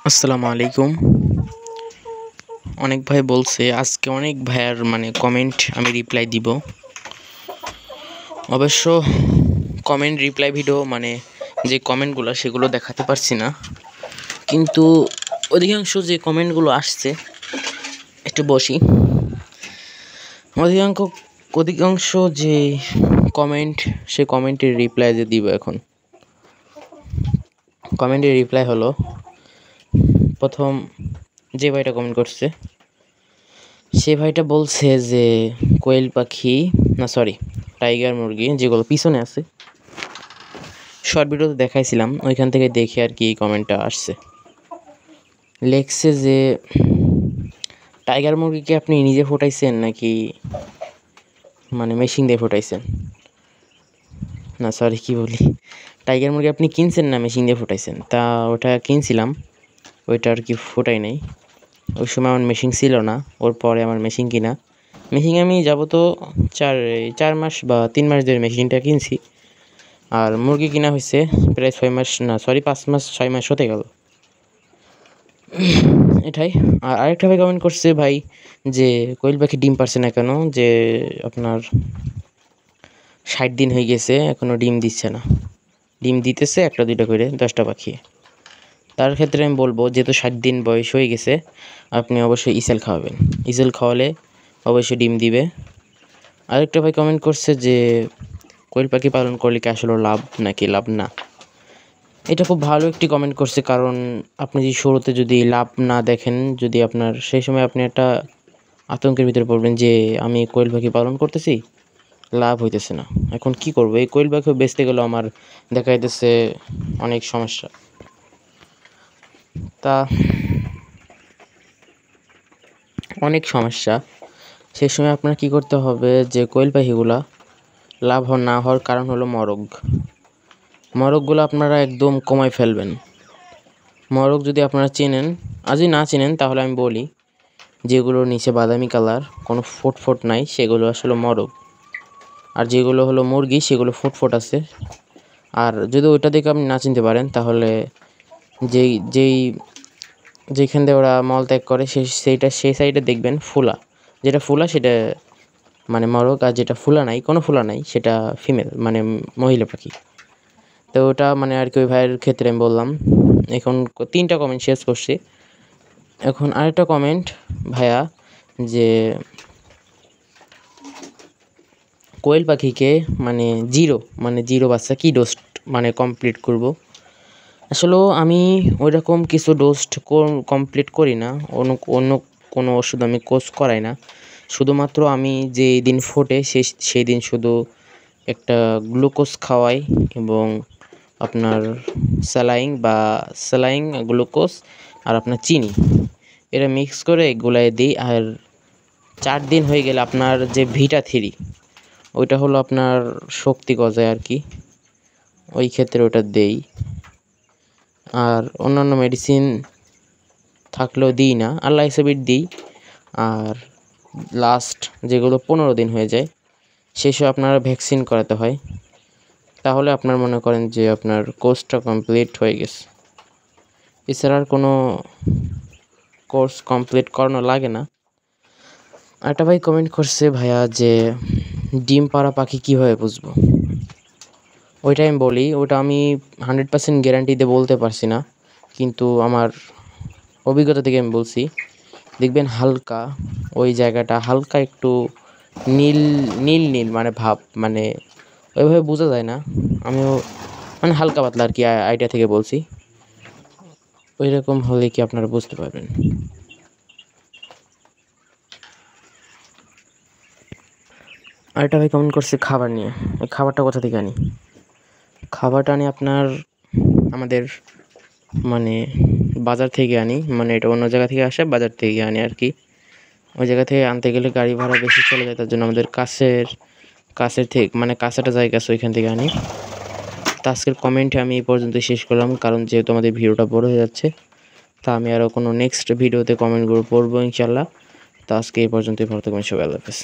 আসসালামু আলাইকুম। অনেক ভাই বলছে আজকে অনেক ভাইয়ার কমেন্ট আমি রিপ্লাই দিব। অবশ্য কমেন্ট রিপ্লাই ভিডিও যে কমেন্টগুলো সেগুলো দেখাতে পারছি না, কিন্তু অধিকাংশ যে কমেন্টগুলো আসছে একটু বসি। অধিকাংশ যে কমেন্ট সে কমেন্টের রিপ্লাই যে দিব এখন। কমেন্টের রিপ্লাই হলো, প্রথম যে ভাইটা কমেন্ট করছে সে ভাইটা বলছে যে কোয়েল পাখি টাইগার মুরগি যেগুলো পিছনে আছে, শর্ট ভিডিওতে দেখাইছিলাম, ওইখান থেকে দেখে আর কি এই কমেন্টটা আসছে। লেখছে যে টাইগার মুরগিকে আপনি নিজে ফোটাইছেন নাকি মেশিন দিয়ে ফোটাইছেন, টাইগার মুরগি আপনি কিনছেন না মেশিন দিয়ে ফোটাইছেন? তা ওটা কিনছিলাম, ওইটা আর কি ফোটাই নাই। ওই সময় আমার মেশিন ছিল না, ওর পরে আমার মেশিন কিনা। মেশিন আমি যাবো তো 4 মাস বা 3 মাস ধরে মেশিনটা কিনছি, আর মুরগি কিনা হয়েছে প্রায় 5 মাস 6 মাস হতে গেল। এটাই। আর আরেকটা ভাই কমেন্ট করছে, ভাই যে কোয়েল পাখি ডিম পারছে না কেন, যে আপনার 60 দিন হয়ে গেছে এখনও ডিম দিচ্ছে না, ডিম দিতেছে 1-2টা করে 10টা পাখি। তার ক্ষেত্রে আমি বলবো, যেহেতু 60 দিন বয়স হয়ে গেছে, আপনি অবশ্যই ইসেল খাওয়াবেন। ইসেল খাওয়ালে অবশ্যই ডিম দিবে। আরেকটা ভাই কমেন্ট করছে যে কোয়েল পাখি পালন করলে কি আসলে লাভ নাকি লাভ না। এটা খুব ভালো একটি কমেন্ট করছে, কারণ আপনি যদি শুরুতে যদি লাভ না দেখেন, যদি আপনার সেই সময় আপনি একটা আতঙ্কের ভিতরে পড়বেন যে আমি কোয়েল পাখি পালন করতেছি, লাভ হইতেছে না, এখন কি করবো, এই কোয়েল পাখি বেচতে গেলেও আমার দেখা যাইতেছে অনেক সমস্যা। সেই সময় আপনার কি করতে হবে, যে কোয়েল পাখিগুলা লাভ না হওয়ার কারণ হলো মরগগুলো আপনারা একদম কমায় ফেলবেন। মরগ যদি আপনারা চেনেন, আজই না চেনেন তাহলে আমি বলি, যেগুলোর নিচে বাদামি কালার, কোনো ফোট নাই, সেগুলো আসলে মরগ। আর যেগুলো হলো মুরগি, সেগুলো ফোট আছে। আর যদি ওইটা দেখে আপনি না চিনতে পারেন, তাহলে যেখান দিয়ে ওরা মল ত্যাগ করে সেই সাইডে দেখবেন ফুলা, যেটা ফুলা সেটা মরগ, আর যেটা কোনো ফুলা নাই সেটা ফিমেল, মহিলা পাখি। তো ওটা আর কি ওই ভাইয়ের ক্ষেত্রে আমি বললাম। এখন 3টা কমেন্ট শেষ করছি। এখন আরেকটা কমেন্ট, ভাইয়া যে কোয়েল পাখিকে জিরো বাচ্চা কি ডোজ কমপ্লিট করব। আসলেও আমি ওইরকম কিছু ডোজ কমপ্লিট করি না, অন্য কোনো ওষুধ আমি কোর্স করাই না। শুধুমাত্র আমি যেই দিন ফোটে সেই দিন শুধু একটা গ্লুকোজ খাওয়াই, এবং আপনার স্যালাইন গ্লুকোজ আর আপনার চিনি এটা মিক্স করে গুলাই দিই। আর 4 দিন হয়ে গেলে আপনার যে ভিটা-3, ওইটা হলো আপনার শক্তি গজায় আর কি, ওই ক্ষেত্রে ওটা দেই। আর অন্যান্য মেডিসিন থাকলেও দিই না, আর লাইসোবিট দিই। আর লাস্ট যেগুলো 15 দিন হয়ে যায়, সেসব আপনারা ভ্যাকসিন করাতে হয়, তাহলে আপনার মনে করেন যে আপনার কোর্সটা কমপ্লিট হয়ে গেছে। এছাড়া আর কোনো কোর্স কমপ্লিট করানো লাগে না। একটা ভাই কমেন্ট করছে, ভাইয়া যে ডিম পাড়া পাখি কীভাবে বুঝবো। ওইটা আমি বলি, ওটা আমি 100% গ্যারান্টি দিয়ে বলতে পারছি না, কিন্তু আমার অভিজ্ঞতা থেকে আমি বলছি। দেখবেন হালকা ওই জায়গাটা হালকা একটু নীল নীল ভাব, ওইভাবে বোঝা যায় না, আমিও হালকা পাতলা আর কি আইডিয়া থেকে বলছি। ওই রকম হলে কি আপনারা বুঝতে পারবেন। আরেকটা ভাই কমেন্ট করছে খাবার নিয়ে। ওই খাবারটা কোথা থেকে আনি? খাবারটা আনি আপনার আমাদের বাজার থেকে আনি, এটা অন্য জায়গা থেকে আসে, বাজার থেকে আনি আর কি। ওই জায়গা থেকে আনতে গেলে গাড়ি ভাড়া বেশি চলে যায়, তার জন্য আমাদের কাছের থেকে কাছেটা জায়গা আছে, ওইখান থেকে আনি। তো আজকের কমেন্টে আমি এই পর্যন্ত শেষ করলাম, কারণ যেহেতু আমাদের ভিডিওটা বড় হয়ে যাচ্ছে, তা আমি আরও কোনো নেক্সট ভিডিওতে কমেন্টগুলো পড়বো ইনশাল্লাহ। তো আজকে এই পর্যন্তই, ভালো থাকবেন সবাই, আল্লাহ হাফেজ।